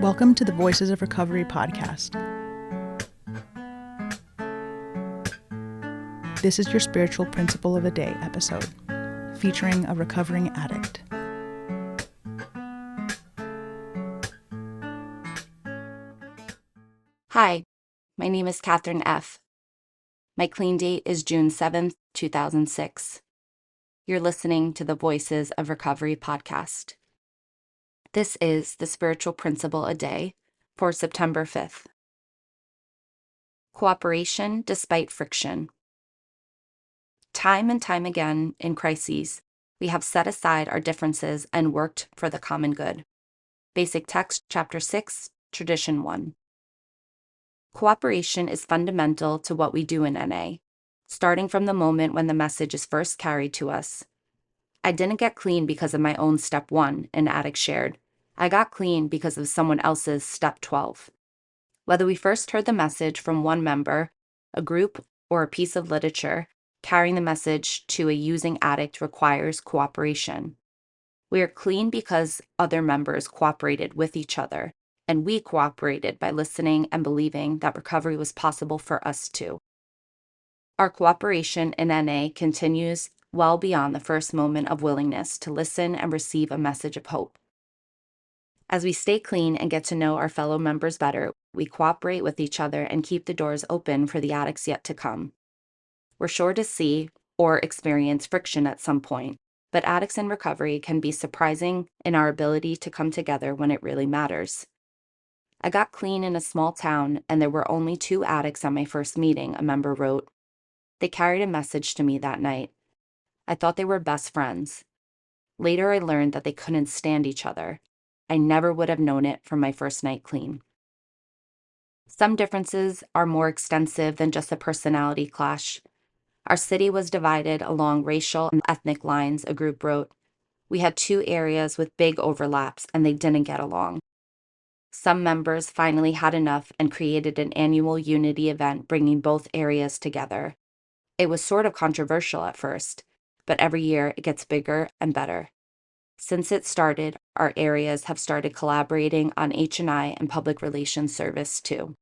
Welcome to the Voices of Recovery podcast. This is your spiritual principle of a day episode, featuring a recovering addict. Hi, my name is Katherine F. My clean date is June 7th, 2006. You're listening to the Voices of Recovery podcast. This is the spiritual principle a day for September 5th. Cooperation despite friction. Time and time again in crises, we have set aside our differences and worked for the common good. Basic text, Chapter 6, Tradition 1. Cooperation is fundamental to what we do in NA, starting from the moment when the message is first carried to us. I didn't get clean because of my own step 1, an addict shared. I got clean because of someone else's step 12. Whether we first heard the message from one member, a group, or a piece of literature, carrying the message to a using addict requires cooperation. We are clean because other members cooperated with each other, and we cooperated by listening and believing that recovery was possible for us too. Our cooperation in NA continues well beyond the first moment of willingness to listen and receive a message of hope. As we stay clean and get to know our fellow members better, we cooperate with each other and keep the doors open for the addicts yet to come. We're sure to see or experience friction at some point, but addicts in recovery can be surprising in our ability to come together when it really matters. I got clean in a small town, and there were only 2 addicts at my first meeting, a member wrote. They carried a message to me that night. I thought they were best friends. Later, I learned that they couldn't stand each other. I never would have known it from my first night clean. Some differences are more extensive than just a personality clash. Our city was divided along racial and ethnic lines, a group wrote. We had 2 areas with big overlaps, and they didn't get along. Some members finally had enough and created an annual unity event bringing both areas together. It was sort of controversial at first, but every year it gets bigger and better. Since it started, our areas have started collaborating on H&I and public relations service too.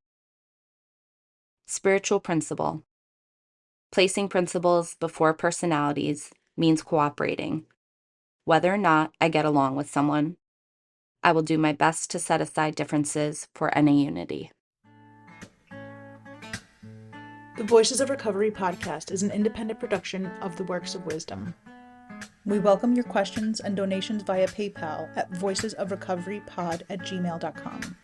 Spiritual principle. Placing principles before personalities means cooperating. Whether or not I get along with someone, I will do my best to set aside differences for any unity. The Voices of Recovery podcast is an independent production of the Works of Wisdom. We welcome your questions and donations via PayPal at voicesofrecoverypod@gmail.com.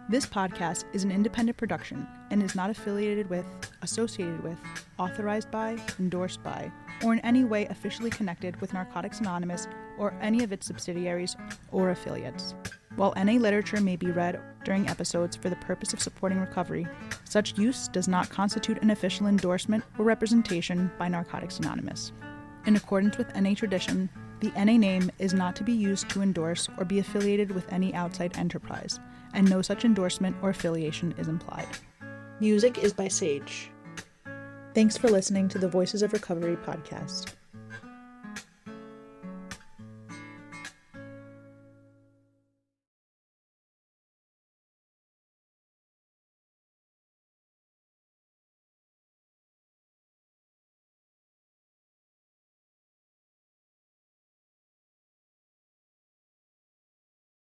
This podcast is an independent production and is not affiliated with, associated with, authorized by, endorsed by, or in any way officially connected with Narcotics Anonymous or any of its subsidiaries or affiliates. While NA literature may be read during episodes for the purpose of supporting recovery, such use does not constitute an official endorsement or representation by Narcotics Anonymous. In accordance with NA tradition, the NA name is not to be used to endorse or be affiliated with any outside enterprise, and no such endorsement or affiliation is implied. Music is by Sage. Thanks for listening to the Voices of Recovery podcast.